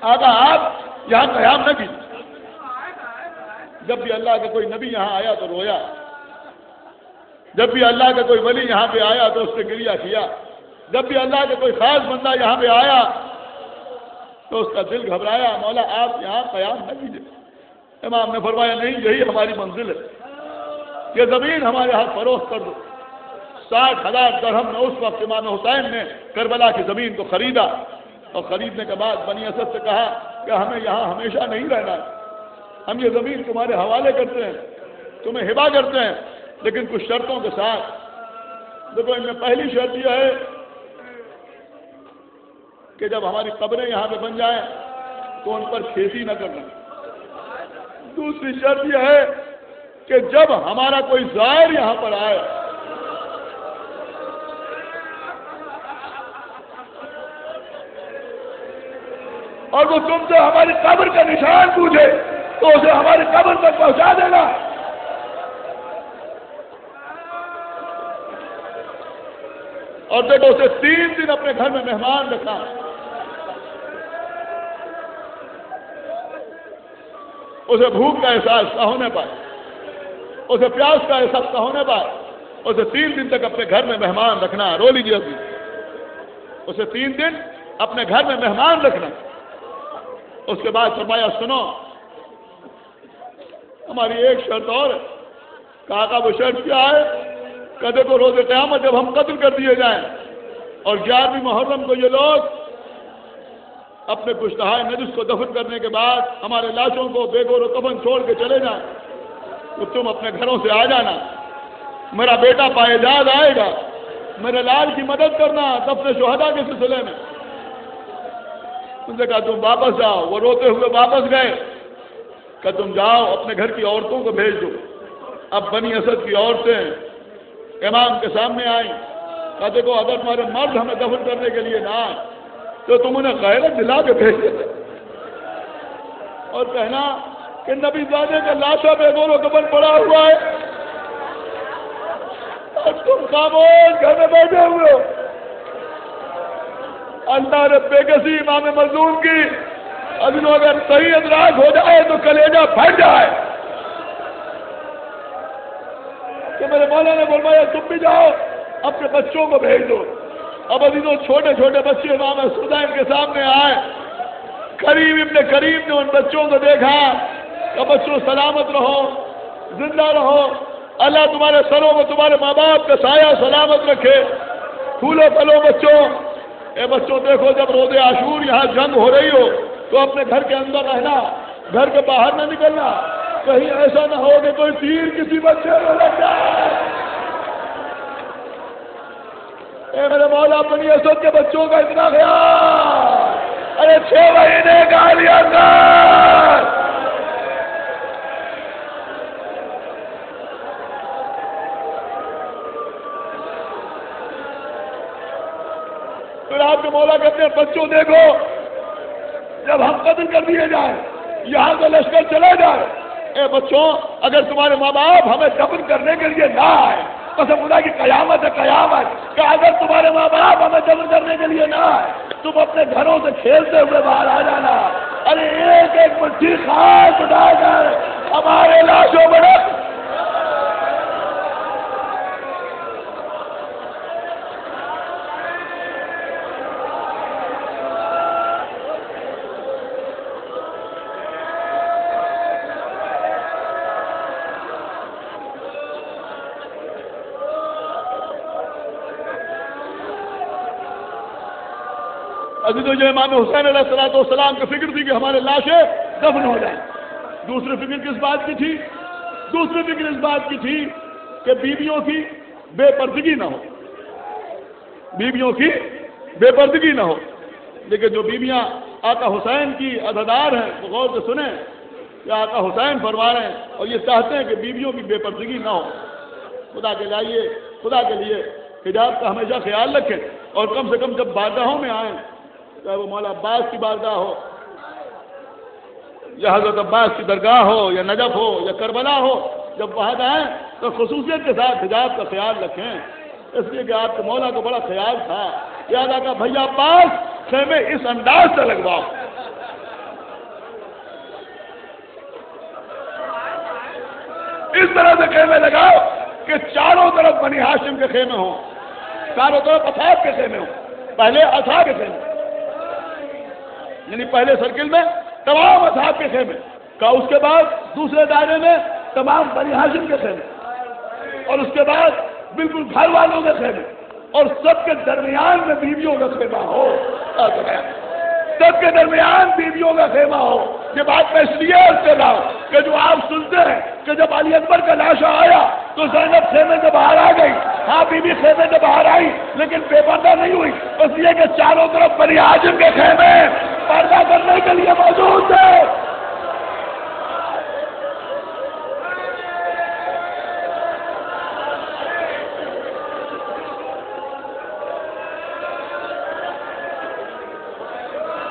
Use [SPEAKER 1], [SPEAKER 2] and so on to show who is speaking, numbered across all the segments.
[SPEAKER 1] آقا آپ یہاں قیام نہ کیجیے۔ جب بھی اللہ کا کوئی نبی یہاں آیا تو رویا، جب بھی اللہ کا کوئی ولی یہاں پہ آیا تو اس نے گریہ کیا، جب بھی اللہ کا کوئی خاص بندہ یہاں پہ آیا تو اس کا دل گھبرایا، مولا آپ یہاں قیام نہ کیجیے۔ امام نے فرمایا نہیں، یہی ہماری منزل ہے، یہ زمین ہمارے ہاتھ فروخت کر دو۔ 60,000 درہم میں اس وقت امام حسین نے کربلا کی زمین کو خریدا، اور خریدنے کے بعد بنی اسد سے کہا کہ ہمیں یہاں ہمیشہ نہیں رہنا، ہم یہ زمین تمہارے حوالے کرتے ہیں، تمہیں ہبا کرتے ہیں، لیکن کچھ شرطوں کے ساتھ۔ دیکھو ان میں پہلی شرط یہ ہے کہ جب ہماری قبریں یہاں پہ بن جائیں تو ان پر کھیتی نہ کرنا۔ دوسری شرط یہ ہے کہ جب ہمارا کوئی زائر یہاں پر آئے اور وہ تم سے ہماری قبر کا نشان پوچھے تو اسے ہماری قبر تک پہنچا دینا۔ اور دیکھو اسے 3 دن اپنے گھر میں مہمان رکھنا، اسے بھوک کا احساس نہ ہونے پائے، اسے پیاس کا احساس نہ ہونے پائے، اسے 3 دن تک اپنے گھر میں مہمان رکھنا۔ رو لیجیے ابھی، اسے 3 دن اپنے گھر میں مہمان رکھنا۔ اس کے بعد فرمایا سنو، ہماری ایک شرط اور ہے۔ کہا وہ شرط کیا ہے؟ کہ دیکھو روز قیامت جب ہم قتل کر دیے جائیں اور 11ویں محرم کو یہ لوگ اپنے پشتہائے نجس کو دفن کرنے کے بعد ہمارے لاشوں کو بے گور و کفن چھوڑ کے چلے جائیں تو تم اپنے گھروں سے آ جانا، میرا بیٹا پائیداد آئے گا، میرے لال کی مدد کرنا دفن شہداء کے سلسلے میں۔ ان سے کہا تم واپس جاؤ، وہ روتے ہوئے واپس گئے۔ کہ تم جاؤ اپنے گھر کی عورتوں کو بھیج دو۔ اب بنی اسد کی عورتیں امام کے سامنے آئیں، کہا دیکھو اگر تمہارے مرد ہمیں دفن کرنے کے لیے نہ آئے تو تم انہیں غیرت دلا کے بھیج دیتے اور کہنا کہ نبی زادے کا لاشا بے گور و کفن پڑا ہوا ہے اور تم خاموش گھر میں بیٹھے ہوئے ہو۔ اللہ نے بے کسی امام مظلوم کی ابھی اگر صحیح ادراک ہو جائے تو کلیجہ پھٹ جائے کہ میرے مولا نے فرمایا تم بھی جاؤ اپنے بچوں کو بھیج دو۔ اب ابھی تو چھوٹے چھوٹے بچے امام حسین کے سامنے آئے، کریم ابن کریم نے ان بچوں کو دیکھا کہ بچوں سلامت رہو، زندہ رہو، اللہ تمہارے سروں کو تمہارے ماں باپ کا سایہ سلامت رکھے، پھولو پھلو بچوں۔ اے بچوں دیکھو جب روز عاشور یہاں جنگ ہو رہی ہو تو اپنے گھر کے اندر رہنا، گھر کے باہر نہ نکلنا، کہیں ایسا نہ ہو کہ کوئی تیر کسی بچے کو لگ جائے۔ اے میرے مولا بنی اسد کے بچوں کا اتنا خیال، ارے 6 مہینے گالیاں کر۔ پھر آپ کے مولا کہتے ہیں بچوں دیکھو جب ہم قتل کر دیے جائیں، یہاں کا لشکر چلا جائے، اے بچوں اگر تمہارے ماں باپ ہمیں دفن کرنے کے لیے نہ آئے، قسم خدا کی قیامت ہے قیامت، کہ اگر تمہارے ماں باپ ہمیں دفن کرنے کے لیے نہ آئے تم اپنے گھروں سے کھیلتے ہوئے باہر آ جانا، ارے ایک ایک مٹھی خاص اٹھا کر ہمارے لاشوں پر رکھ۔ تو جو امام حسین علیہ السلام کی فکر تھی کہ ہمارے لاشیں دفن ہو جائیں۔ دوسری فکر کس بات کی تھی؟ دوسری فکر اس بات کی تھی کہ بیویوں کی بے پردگی نہ ہو، بیویوں کی بے پردگی نہ ہو۔ لیکن جو بیویاں آقا حسین کی عزادار ہیں وہ غور سے سنیں کہ آقا حسین فرما رہے ہیں اور یہ چاہتے ہیں کہ بیویوں کی بے پردگی نہ ہو۔ خدا کے لیے حجاب کا ہمیشہ خیال رکھیں، اور کم سے کم جب بارگاہوں میں آئیں، چاہے وہ مولا عباس کی بارگاہ ہو یا حضرت عباس کی درگاہ ہو یا نجف ہو یا کربلا ہو، جب وہاں آئیں تو خصوصیت کے ساتھ حجاب کا خیال رکھیں، اس لیے کہ آپ کے مولا کو بڑا خیال تھا، یاد آقا بھیا عباس خیمے اس انداز سے لگواؤ اس طرح سے خیمے لگاؤ کہ چاروں طرف بنی ہاشم کے خیمے ہوں، چاروں طرف اصحاب کے خیمے ہوں. پہلے اصحاب کے خیمے، یعنی پہلے سرکل میں تمام اصحاب کے خیمے کا، اس کے بعد دوسرے دائرے میں تمام بنی ہاشم کے خیمے، اور اس کے بعد بالکل گھر والوں کے خیمے، اور سب کے درمیان میں بیویوں کا خیمہ ہو. سب کے درمیان بیویوں کا خیمہ ہو. یہ بات میں اس لیے عرض کر رہا ہوں کہ جو آپ سنتے ہیں کہ جب علی اکبر کا لاشا آیا تو زینب خیمے سے باہر آ گئی. ہاں بی بی خیمے سے باہر آئی لیکن بے پردہ نہیں ہوئی، اس لیے کہ چاروں طرف بنی ہاشم کے خیمے پردہ کرنے کے لیے موجود تھے.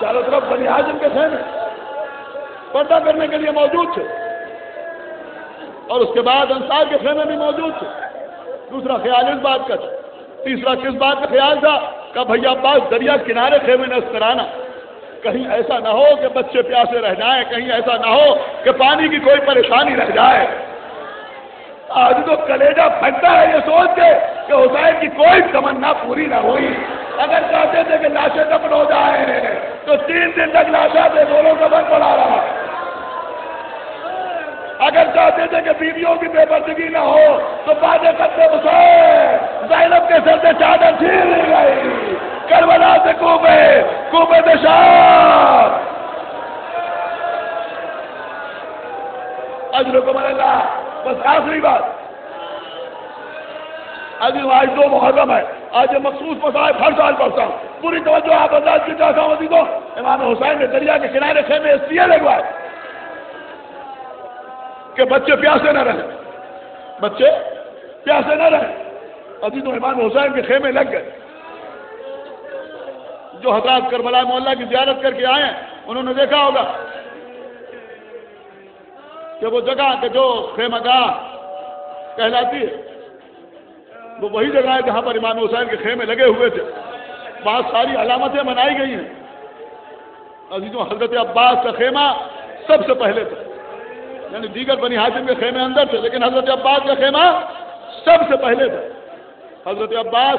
[SPEAKER 1] چاروں طرف بنی ہاشم کے خیمے پردہ کرنے کے لیے موجود تھے، اور اس کے بعد انصار کے خیمے بھی موجود تھے. دوسرا خیال اس بات کا تھا. تیسرا کس بات کا خیال تھا کہ بھیا عباس دریا کنارے خیمے نصب کرانا، کہیں ایسا نہ ہو کہ بچے پیاسے رہ جائیں، کہیں ایسا نہ ہو کہ پانی کی کوئی پریشانی رہ جائے. آج تو کلیجہ پھٹتا ہے یہ سوچ کے کہ حسین کی کوئی تمنا پوری نہ ہوئی. اگر چاہتے تھے کہ لاشیں دفن ہو جائیں تو 3 دن تک لاشیں سے دونوں قبر پڑا رہا. اگر چاہتے تھے کہ بیویوں کی بے پردگی نہ ہو تو بعد قتل حسین زینب کے سر سے چادر چھین لی گئی. کربلا سے کوفے سے شام. اجرکم اللہ. بس آخری بات، آج 2 محرم ہے. آج یہ مخصوص مسائل ہر سال پڑھتا ہوں. پوری توجہ آپ حضرات کی چاہتا ہوں عزیزوں. امام حسین نے دریا کے کنارے خیمے اس لیے لگوائے کہ بچے پیاسے نہ رہیں، بچے پیاسے نہ رہیں. عزیزوں امام حسین کے خیمے لگ گئے. جو حضرات کربلا مولا کی زیارت کر کے آئے ہیں انہوں نے دیکھا ہوگا کہ وہ جگہ کہ جو خیمہ گاہ کہلاتی ہے وہ وہی جگہ ہے جہاں پر امام حسین کے خیمے لگے ہوئے تھے. بہت ساری علامتیں بنائی گئی ہیں. عزیزوں حضرت عباس کا خیمہ سب سے پہلے تھا، یعنی دیگر بنی ہاشم کے خیمے اندر تھے لیکن حضرت عباس کا خیمہ سب سے پہلے تھا. حضرت عباس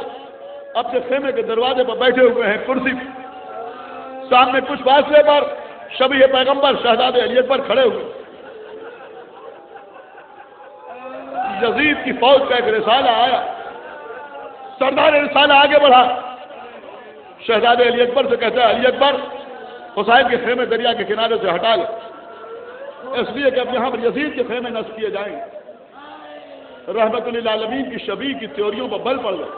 [SPEAKER 1] اپنے خیمے کے دروازے پر بیٹھے ہوئے ہیں کرسی پہ. سامنے کچھ فاصلے پر شبیہ پیغمبر شہزادے علی اکبر کھڑے ہوئے. یزید کی فوج کا ایک رسالہ آیا. سردار رسالہ آگے بڑھا، شہزادے علی اکبر سے کہتا ہے علی اکبر حسین کے خیمے دریا کے کنارے سے ہٹا لے، اس لیے کہ اب یہاں پر یزید کے خیمے نصب کیے جائیں گے. رحمت للعالمین کی شبیہ کی تھیوریوں پر بل پڑ گیا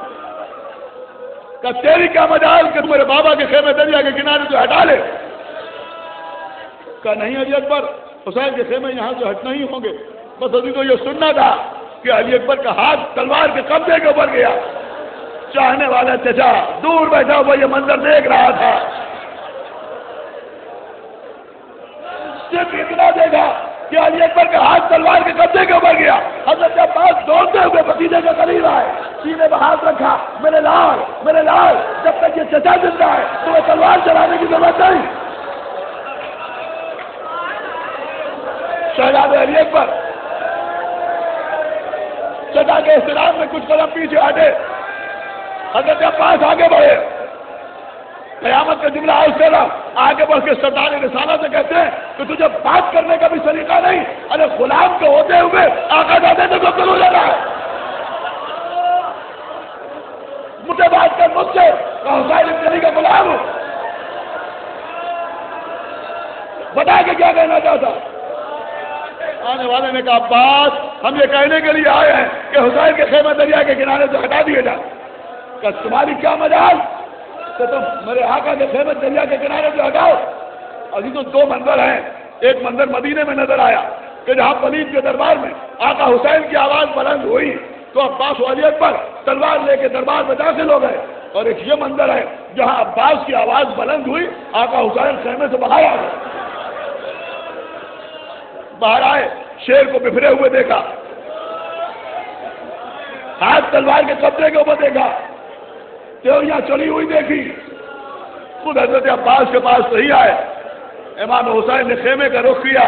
[SPEAKER 1] کہ تیری کیا مجال کہ تمہارے بابا کے خیمے دریا کے کنارے سے ہٹا لے. کہا نہیں علی اکبر حسین کے خیمے یہاں سے ہٹنا ہی ہوں گے. بس ابھی تو یہ سننا تھا کہ علی اکبر کا ہاتھ تلوار کے قبضے کے اوپر گیا. چاہنے والا چچا دور بیٹھا ہوا یہ منظر دیکھ رہا تھا. صرف اتنا دیکھا کہ علی اکبر کا ہاتھ تلوار کے قبضے کے اوپر گیا. حضرت عباس دوڑتے ہوئے بھتیجے کے قریب آئے، سینے پہ ہاتھ رکھا، میرے لال جب تک یہ چچا زندہ ہے تمہیں تلوار چلانے کی ضرورت نہیں. شہزادے علی اکبر چچا کے احترام میں کچھ قدم پیچھے ہٹے. حضرت عباس آگے بڑھے. قیامت کا جملہ عرض کر رہا ہوں، آگے بڑھ کے سردار رسالہ سے کہتے ہیں کہ تجھے بات کرنے کا بھی سلیقہ نہیں. ارے غلام کے ہوتے ہوئے آقا دادے سے تو ہو جاتا ہے. مجھے بات کر مجھ سے حسین ابن علی کا غلام ہوں. بتا کے کیا کہنا چاہتا. آنے والے نے کہا عباس ہم یہ کہنے کے لیے آئے ہیں کہ حسین کے خیمہ دریا کے کنارے سے ہٹا دیے جائیں. کہ تمہاری کیا مجال کہ تم میرے آقا کے خیمہ دریا کے کنارے سے ہٹاؤ. ابھی تو 2 منظر ہیں. ایک منظر مدینے میں نظر آیا کہ جہاں ولید کے دربار میں آقا حسین کی آواز بلند ہوئی تو عباس و علی اکبر تلوار لے کے دربار میں داخل ہو گئے. اور ایک یہ منظر ہے جہاں عباس کی آواز بلند ہوئی آقا حسین خیمے سے باہر آ گئے. باہر آئے شیر کو بفرے ہوئے دیکھا، ہاتھ تلوار کے قبضے کے اوپر دیکھا، تیوریاں چلی ہوئی دیکھی. خود حضرت عباس کے پاس صحیح آئے. امام حسین نے خیمے کا رخ کیا.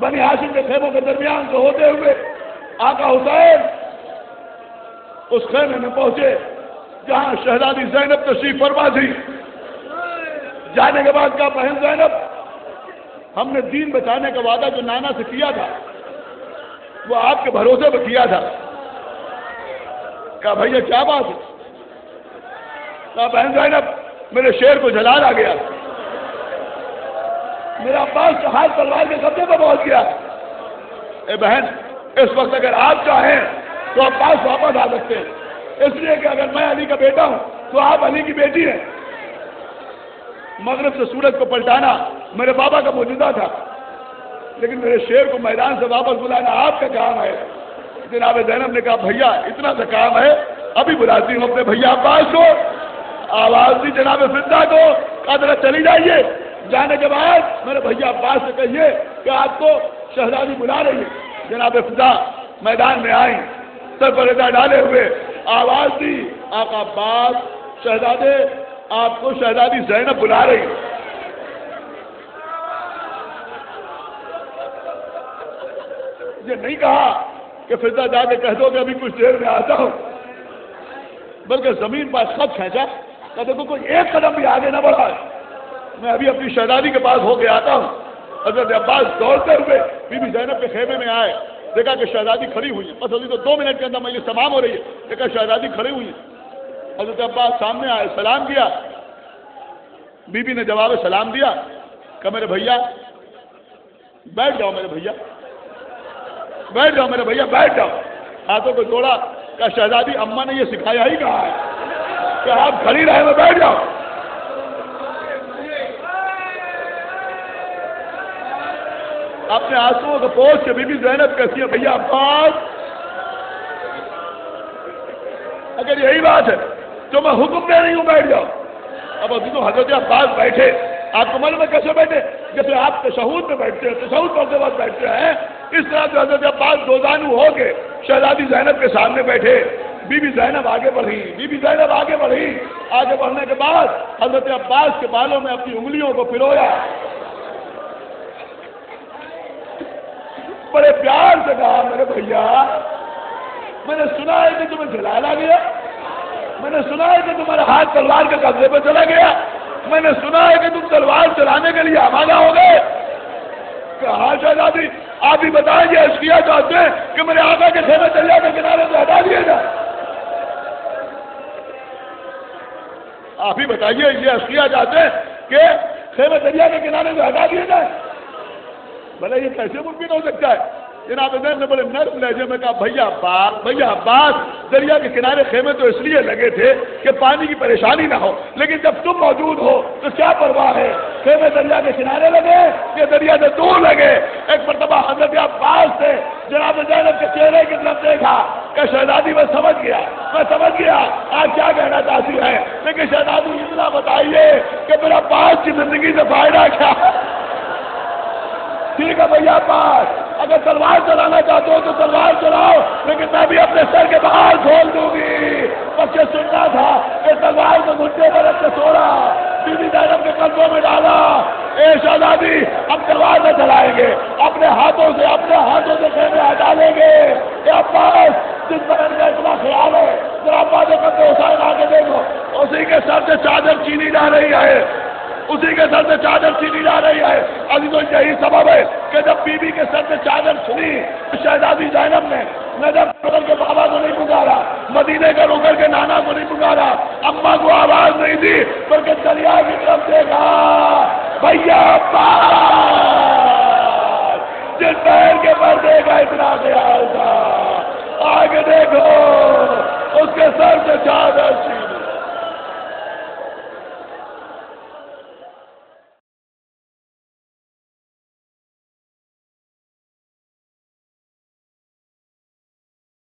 [SPEAKER 1] بنی ہاشم کے خیموں کے درمیان سے ہوتے ہوئے آقا حسین اس خیمے میں پہنچے جہاں شہزادی زینب تشریف فرما تھی۔ جانے کے بعد کہا بہن زینب، ہم نے دین بچانے کا وعدہ جو نانا سے کیا تھا وہ آپ کے بھروسے پہ کیا تھا۔ کہا بھیا کیا بات ہے؟ کہا بہن زینب، میرے شیر کو جلال آ گیا، میرا عباس کا ہاتھ تلوار کے قبضے پہ پہنچ گیا۔ اے بہن، اس وقت اگر آپ چاہیں تو عباس واپس آ سکتے ہیں، اس لیے کہ اگر میں علی کا بیٹا ہوں تو آپ علی کی بیٹی ہیں۔ مغرب سے سورج کو پلٹانا میرے بابا کا معجزہ تھا، لیکن میرے شیر کو میدان سے واپس بلانا آپ کا کام ہے۔ جناب زینب نے کہا بھیا اتنا سا کام ہے، ابھی بلاتی ہوں اپنے بھیا عباس کو۔ آواز دی جناب فضہ کو، کہا ذرا چلی جائیے۔ جانے کے بعد میرے بھیا عباس سے کہیے کہ آپ کو شہزادی بلا رہی ہے۔ جناب فضہ میدان میں آئیں، سر پر رداء ڈالے ہوئے، آواز دی آقا عباس، شہزادے آپ کو شہزادی زینب بلا رہی ہے۔ یہ نہیں کہا کہ فضہ جا کے کہہ دو کہ ابھی کچھ دیر میں آتا ہوں، بلکہ زمین پر خط کھینچا کہ دیکھو کوئی ایک قدم بھی آگے نہ بڑھا، میں ابھی اپنی شہزادی کے پاس ہو کے آتا ہوں۔ حضرت عباس دوڑتے ہوئے بی بی زینب کے خیمے میں آئے، دیکھا کہ شہزادی کھڑی ہوئی ہے، بس ابھی تو 2 منٹ کے اندر مجلس تمام ہو رہی ہے، دیکھا شہزادی کھڑی ہوئی ہے۔ حضرت عباس سامنے آئے، سلام کیا، بی بی نے جواب سلام دیا، کہ میرے بھیا بیٹھ جاؤ، میرے بھیا بیٹھ جاؤ، میرے بھیا بیٹھ جاؤ۔ ہاتھوں کو توڑا، کہ شہزادی اماں نے یہ سکھایا ہی کہا ہے کہ آپ کھڑی رہے میں بیٹھ جاؤ۔ اپنے آنسوؤں کو پوچھ کے بی بی زینب کہتی ہے بھیا عباس، اگر یہی بات ہے تو میں حکم دے رہی ہوں بیٹھ جاؤ۔ اب ابھی تو حضرت عباس بیٹھے، آپ کو معلوم ہے کیسے بیٹھے؟ جیسے آپ تشہود میں بیٹھتے ہیں، تشہود پڑھتے وقت بیٹھتے ہیں، اس طرح سے حضرت عباس دوزانو ہو کے شہزادی زینب کے سامنے بیٹھے۔ بی بی زینب آگے بڑھی، بی بی زینب آگے بڑھی، آگے بڑھنے کے بعد حضرت عباس کے بالوں میں اپنی انگلیوں کو پرویا، بڑے پیار سے کہا میرے بھیا میں نے سنا ہے کہ تمہیں جلال آ گیا، میں نے سنا ہے کہ تمہارا ہاتھ تلوار کے قبضے پہ چلا گیا، میں نے سنا ہے کہ تم تلوار چلانے کے لیے آمادہ ہو گئے۔ کہا شہزادی آپ ہی بتائیں یہ اشقیا چاہتے ہیں کہ میرے آقا کے خیمے دریا کے کنارے سے ہٹا دیے جائے؟ آپ ہی بتائیے یہ اشقیا چاہتے ہیں کہ خیمے دریا کے کنارے سے ہٹا دیے جائے؟ بھلا یہ کیسے ممکن ہو سکتا ہے؟ جناب زین نے بڑے نرم لہجے میں کہا بھیا عباس، دریا کے کنارے خیمے تو اس لیے لگے تھے کہ پانی کی پریشانی نہ ہو، لیکن جب تم موجود ہو تو کیا پرواہ ہے؟ خیمے دریا کے کنارے لگے یا دریا سے دور لگے؟ ایک مرتبہ حضرت عباس سے جناب زینب کے چہرے کی طرف دیکھا کہ شہزادی میں سمجھ گیا آپ کیا کہنا چاہتی ہے، لیکن شہزادی اتنا بتائیے کہ میرا عباس کی زندگی سے فائدہ کیا؟ ٹھیک ہے بھیا عباس، اگر تلوار چلانا چاہتے ہو تو تلوار چلاؤ، لیکن میں بھی اپنے سر کے باہر کھول دوں گی۔ بچے سننا تھا کہ تلوار کو گھٹنے پر رکھ کے سوڑا، بی بی زینب کے قدموں میں ڈالا، اے شہزادی ہم تلوار نہ چلائیں گے، اپنے ہاتھوں سے خیمے ہٹا لیں گے۔ اے عباس جس پر ان کا اتنا خیال ہے، ذرا عباس قدر حسین آ کے دیکھو، اسی کے سر سے چادر چینی جا رہی ہے، اسی کے سر سے چادر چینی جا رہی ہے۔ ابھی تو یہی سبب ہے کہ جب بی بی کے سر سے چادر چنی، شہزادی زینب نے نظر بدل کے بابا کو نہیں پکارا، مدینے کا رک کر کے نانا کو نہیں پکارا، اماں کو آواز نہیں دی، بلکہ دریا کی طرف دیکھا، بھیا عباس جس بہن کے پردے کا اتنا خیال تھا، آگے دیکھو اس کے سر سے چادر چینی۔